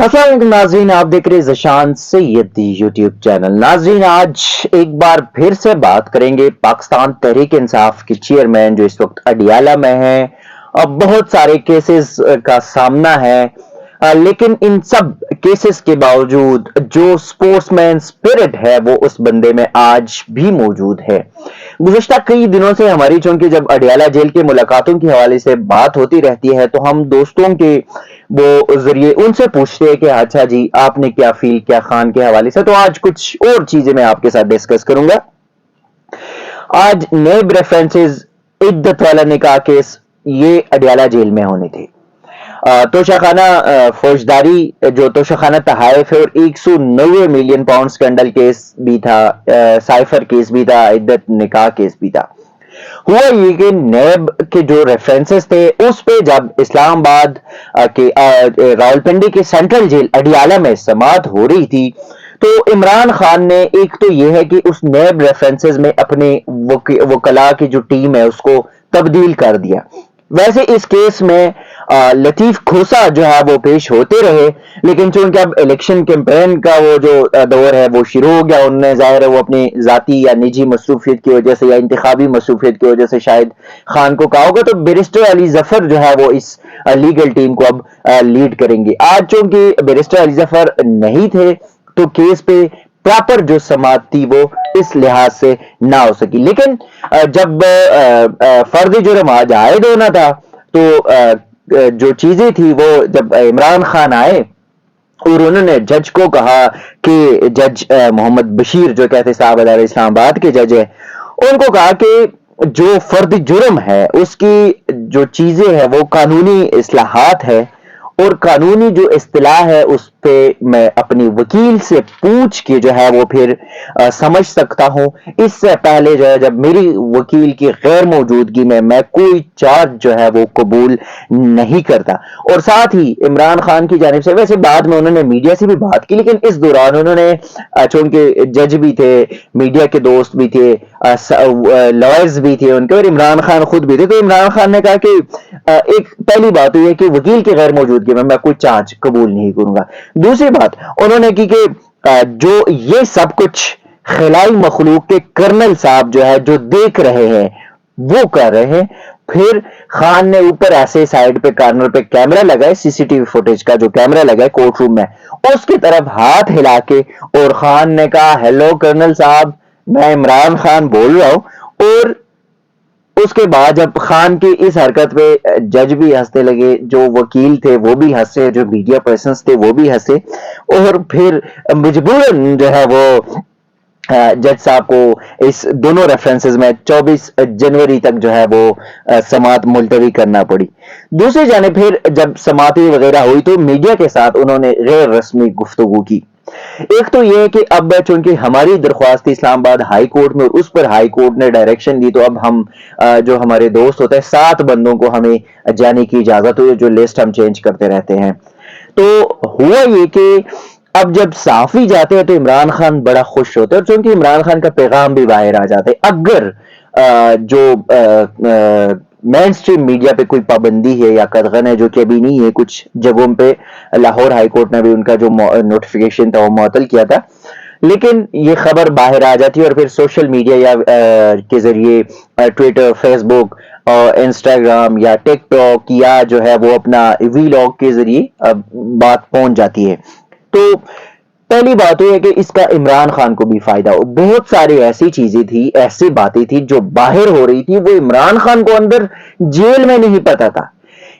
अस्सलाम वालेकुम नाजरीन, आप देख रहे हैं ज़शान सैयद यूट्यूब चैनल। नाजरीन, आज एक बार फिर से बात करेंगे पाकिस्तान तहरीक इंसाफ के चेयरमैन जो इस वक्त अडियाला में हैं। अब बहुत सारे केसेस का सामना है, लेकिन इन सब केसेस के बावजूद जो स्पोर्ट्समैन स्पिरिट है वो उस बंदे में आज भी मौजूद है। गुज़िश्ता कई दिनों से हमारी चूंकि जब अडियाला जेल के मुलाकातों के हवाले से बात होती रहती है तो हम दोस्तों के वो जरिए उनसे पूछते हैं कि अच्छा जी आपने क्या फील किया खान के हवाले से। तो आज कुछ और चीजें मैं आपके साथ डिस्कस करूंगा। आज नेब रेफरेंसेस इद्दत वाला निकाह केस ये अडियाला जेल में होने थे। तोशाखाना फौजदारी जो तोशाखाना तहाइफ है और 190 मिलियन पाउंड स्कैंडल केस भी था, साइफर केस भी था, इद्दत निकाह केस भी था। हुआ ये कि नेब के जो रेफरेंसेस थे उस पे जब इस्लामाबाद के रावलपिंडी के सेंट्रल जेल अडियाला में समाअत हो रही थी तो इमरान खान ने एक तो ये है कि उस नेब रेफरेंसेस में अपने वकला की जो टीम है उसको तब्दील कर दिया। वैसे इस केस में लतीफ खोसा जो है वो पेश होते रहे, लेकिन चूंकि अब इलेक्शन कैंपेन का वो जो दौर है वो शुरू हो गया, उनने जाहिर है वो अपनी जाती या निजी मसरूफियत की वजह से या इंतखाबी मसरूफियत की वजह से शायद खान को कहा होगा। तो बैरिस्टर अली जफर जो है वो इस लीगल टीम को अब लीड करेंगे। आज चूंकि बैरिस्टर अली जफर नहीं थे तो केस पे प्रॉपर जो समाअत थी वो इस लिहाज से ना हो सकी। लेकिन जब फर्द जुर्म आज आयद होना था तो जो चीजें थी वो जब इमरान खान आए और उन्होंने जज को कहा कि जज मोहम्मद बशीर जो कहते साहब अदालत इस्लामाबाद के जज है, उनको कहा कि जो फर्द जुर्म है उसकी जो चीजें हैं वो कानूनी इस्लाहात है और कानूनी जो इस्तिलाह है उस पे मैं अपनी वकील से पूछ के जो है वो फिर समझ सकता हूं। इससे पहले जो है जब मेरी वकील की गैर मौजूदगी में मैं कोई चार्ज जो है वो कबूल नहीं करता। और साथ ही इमरान खान की जानिब से वैसे बाद में उन्होंने मीडिया से भी बात की, लेकिन इस दौरान उन्होंने चूंकि जज भी थे, मीडिया के दोस्त भी थे, लॉयर्स भी थे उनके और इमरान खान खुद भी थे, तो इमरान खान ने कहा कि एक पहली बात यह है कि वकील की गैर मौजूदगी में मैं कोई चार्ज कबूल नहीं करूंगा। दूसरी बात उन्होंने की कि जो ये सब कुछ खिलाई मखलूक के कर्नल साहब जो है जो देख रहे हैं वो कर रहे हैं। फिर खान ने ऊपर ऐसे साइड पे कार्नर पे कैमरा लगाए, सीसीटीवी फुटेज का जो कैमरा लगा कोर्ट रूम में, उसकी तरफ हाथ हिला के और खान ने कहा हेलो कर्नल साहब, मैं इमरान खान बोल रहा हूं। और उसके बाद जब खान की इस हरकत पे जज भी हंसने लगे, जो वकील थे वो भी हंसे, जो मीडिया पर्सन्स थे वो भी हंसे और फिर मजबूरन जो है वो जज साहब को इस दोनों रेफरेंसेस में 24 जनवरी तक जो है वो समाअत मुलतवी करना पड़ी। दूसरी जाने फिर जब समाअतें वगैरह हुई तो मीडिया के साथ उन्होंने गैर रस्मी गुफ्तगू की। एक तो यह है कि अब चूंकि हमारी दरख्वास्त इस्लामाबाद हाई कोर्ट में और उस पर हाई कोर्ट ने डायरेक्शन दी तो अब हम जो हमारे दोस्त होते हैं 7 बंदों को हमें जाने की इजाजत हुई, जो लिस्ट हम चेंज करते रहते हैं। तो हुआ ये कि अब जब साफी जाते हैं तो इमरान खान बड़ा खुश होते हैं और चूंकि इमरान खान का पैगाम भी बाहर आ जाता है। अगर जो मेन स्ट्रीम मीडिया पे कोई पाबंदी है या कदगन है, जो कि अभी नहीं है, कुछ जगहों पे लाहौर हाई कोर्ट ने भी उनका जो नोटिफिकेशन था वो मुअत्तल किया था, लेकिन ये खबर बाहर आ जाती है और फिर सोशल मीडिया या के जरिए ट्विटर, फेसबुक, इंस्टाग्राम या टिकटॉक या जो है वो अपना वीलॉग के जरिए बात पहुंच जाती है। तो पहली बात यह है कि इसका इमरान खान को भी फायदा हो। बहुत सारी ऐसी चीजें थी, ऐसी बातें थी जो बाहर हो रही थी, वो इमरान खान को अंदर जेल में नहीं पता था,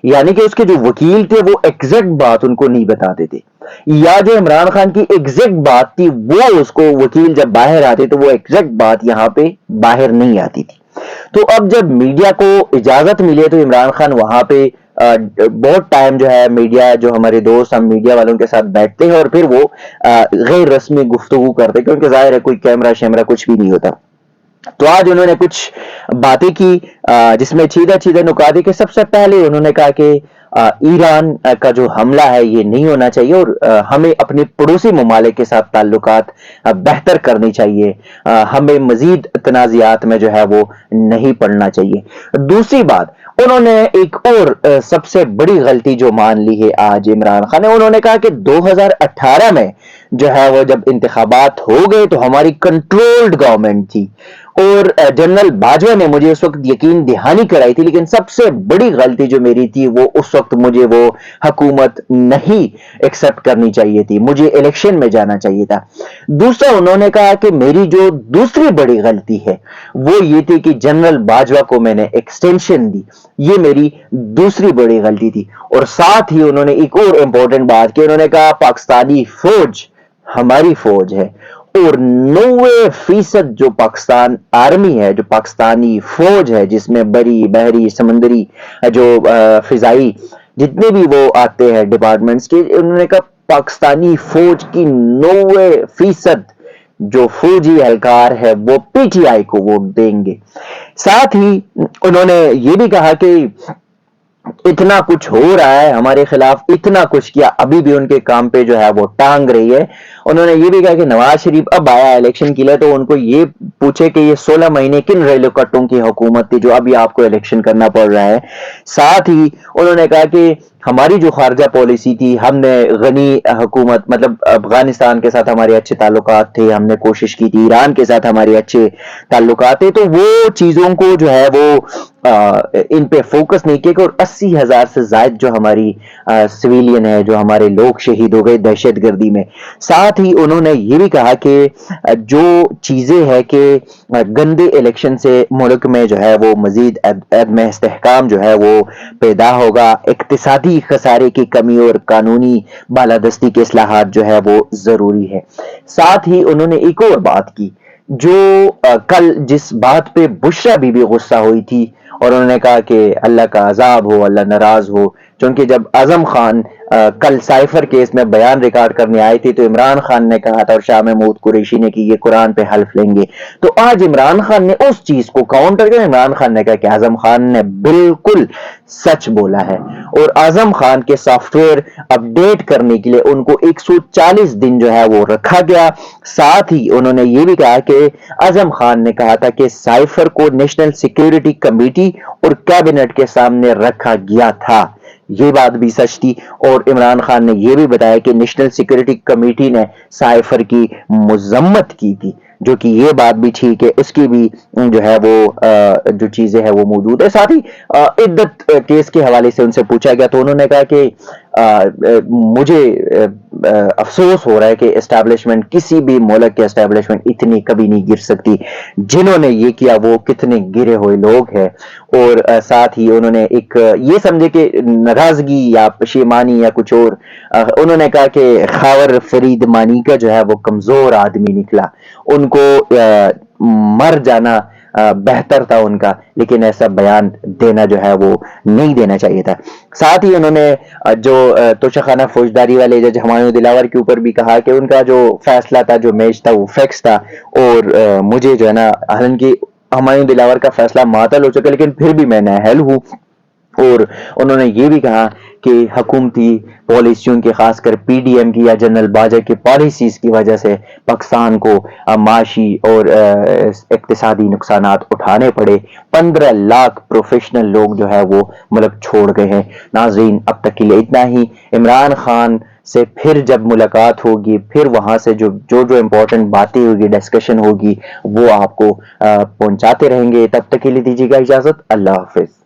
यानी कि उसके जो वकील थे वो एग्जैक्ट बात उनको नहीं बताते थे, या जो इमरान खान की एग्जैक्ट बात थी वो उसको वकील जब बाहर आते तो वो एग्जैक्ट बात यहां पे बाहर नहीं आती थी। तो अब जब मीडिया को इजाजत मिले तो इमरान खान वहां पे बहुत टाइम जो है मीडिया, जो हमारे दोस्त हम मीडिया वालों के साथ बैठते हैं और फिर वो गैर रस्मी गुफ्तगू करते, क्योंकि जाहिर है कोई कैमरा शैमरा कुछ भी नहीं होता। तो आज उन्होंने कुछ बातें की जिसमें सीधा सीधा नुकाते कि सबसे पहले उन्होंने कहा कि ایران کا جو حملہ ہے یہ نہیں ہونا چاہیے، اور ہمیں اپنے پڑوسی ممالک کے ساتھ تعلقات بہتر کرنی چاہیے، ہمیں مزید تنازعات میں جو ہے وہ نہیں پڑنا چاہیے۔ دوسری بات، انہوں نے ایک اور سب سے بڑی غلطی جو مان لی ہے آج عمران خان نے، انہوں نے کہا کہ 2018 میں جو ہے وہ جب انتخابات ہو گئے تو ہماری کنٹرولڈ گورنمنٹ تھی، اور جنرل باجوہ نے مجھے اس وقت یقین دہانی کرائی تھی، لیکن سب سے بڑی غلطی جو میری تھی وہ اس وقت مجھے وہ حکومت نہیں ایکسپٹ کرنی چاہیے تھی، مجھے الیکشن میں جانا چاہیے تھا۔ دوسرا انہوں نے کہا کہ میری جو دوسری بڑی غلطی ہے وہ یہ تھی کہ جنرل باجوہ کو میں نے ایکسٹینشن دی، یہ میری دوسری بڑی غلطی تھی۔ اور ساتھ ہی انہوں نے ایک اور امپورٹنٹ بات کی، انہوں نے کہا پاکستانی فوج ہماری فوج ہے، اور 90% جو پاکستان آرمی ہے، جو پاکستانی فوج ہے، جس میں بری بحری سمندری جو فضائی جتنے بھی وہ آتے ہیں ڈپارٹمنٹس کے، انہوں نے کہا پاکستانی فوج کی 90% جو فوجی اہلکار ہے وہ پی ٹی آئی کو ووٹ دیں گے۔ ساتھ ہی انہوں نے یہ بھی کہا کہ اتنا کچھ ہو رہا ہے ہمارے خلاف، اتنا کچھ کیا، ابھی بھی ان کے کام پہ جو ہے وہ ٹانگ رہی ہے۔ انہوں نے یہ بھی کہا کہ نواز شریف اب آیا الیکشن کے لیے تو ان کو یہ پوچھے کہ یہ 16 مہینے کن ریلو کٹوں کی حکومت تھی جو ابھی آپ کو الیکشن کرنا پڑ رہا ہے۔ ساتھ ہی انہوں نے کہا کہ ہماری جو خارجہ پالیسی تھی، ہم نے غنی حکومت مطلب افغانستان کے ساتھ ہمارے اچھے تعلقات تھے، ہم نے کوشش کی تھی، ایران کے ساتھ ہمارے اچھے تعلقات تھے، تو وہ چیزوں کو جو ہے وہ ان پہ فوکس نہیں کیا کہ، اور 80,000 سے زائد جو ہماری سویلین ہے، جو ہمارے لوگ شہید ہو گئے دہشت گردی میں۔ ساتھ ہی انہوں نے یہ بھی کہا کہ جو چیزیں ہے کہ گندے الیکشن سے ملک میں جو ہے وہ مزید عدم استحکام جو ہے وہ پیدا ہوگا، اقتصادی خسارے کی کمی اور قانونی بالادستی کے اصلاحات جو ہے وہ ضروری ہے۔ ساتھ ہی انہوں نے ایک اور بات کی جو کل جس بات پہ بشرا بی بی غصہ ہوئی تھی، اور انہوں نے کہا کہ اللہ کا عذاب ہو، اللہ ناراض ہو، چونکہ جب اعظم خان کل سائفر کیس میں بیان ریکارڈ کرنے آئے تھے تو عمران خان نے کہا تھا اور شاہ محمود قریشی نے کہ یہ قرآن پہ حلف لیں گے، تو آج عمران خان نے اس چیز کو کاؤنٹر کیا، عمران خان نے کہا کہ اعظم خان نے بالکل سچ بولا ہے، اور اعظم خان کے سافٹ ویئر اپڈیٹ کرنے کے لیے ان کو 140 دن جو ہے وہ رکھا گیا۔ ساتھ ہی انہوں نے یہ بھی کہا کہ اعظم خان نے کہا تھا کہ سائفر کو نیشنل سیکیورٹی کمیٹی اور کیبنٹ کے سامنے رکھا گیا تھا، یہ بات بھی سچ تھی۔ اور عمران خان نے یہ بھی بتایا کہ نیشنل سیکیورٹی کمیٹی نے سائفر کی مذمت کی تھی، جو کہ یہ بات بھی ٹھیک ہے، اس کی بھی جو ہے وہ جو چیزیں ہیں وہ موجود ہے۔ ساتھ ہی عدت کیس کے حوالے سے ان سے پوچھا گیا تو انہوں نے کہا کہ مجھے افسوس ہو رہا ہے کہ اسٹیبلشمنٹ کسی بھی ملک کے اسٹیبلشمنٹ اتنی کبھی نہیں گر سکتی، جنہوں نے یہ کیا وہ کتنے گرے ہوئے لوگ ہیں۔ اور ساتھ ہی انہوں نے ایک یہ سمجھے کہ ناراضگی یا پشیمانی یا کچھ اور، انہوں نے کہا کہ خاور فرید مانی کا جو ہے وہ کمزور آدمی نکلا، ان کو مر جانا بہتر تھا ان کا، لیکن ایسا بیان دینا جو ہے وہ نہیں دینا چاہیے تھا۔ ساتھ ہی انہوں نے جو توشخانہ فوجداری والے جج ہمایوں دلاور کے اوپر بھی کہا کہ ان کا جو فیصلہ تھا، جو میچ تھا، وہ فیکس تھا، اور مجھے جو ہے نا، حالانکہ ہمایوں دلاور کا فیصلہ معطل ہو چکا لیکن پھر بھی میں نااہل ہوں۔ اور انہوں نے یہ بھی کہا کہ حکومتی پالیسیوں کے، خاص کر پی ڈی ایم کی یا جنرل باجوہ کی پالیسیز کی وجہ سے پاکستان کو معاشی اور اقتصادی نقصانات اٹھانے پڑے، 15 لاکھ پروفیشنل لوگ جو ہے وہ ملک چھوڑ گئے ہیں۔ ناظرین، اب تک کے لیے اتنا ہی۔ عمران خان سے پھر جب ملاقات ہوگی، پھر وہاں سے جو امپورٹنٹ باتیں ہوگی، ڈسکشن ہوگی، وہ آپ کو پہنچاتے رہیں گے۔ تب تک کے لیے دیجیے گا اجازت، اللہ حافظ۔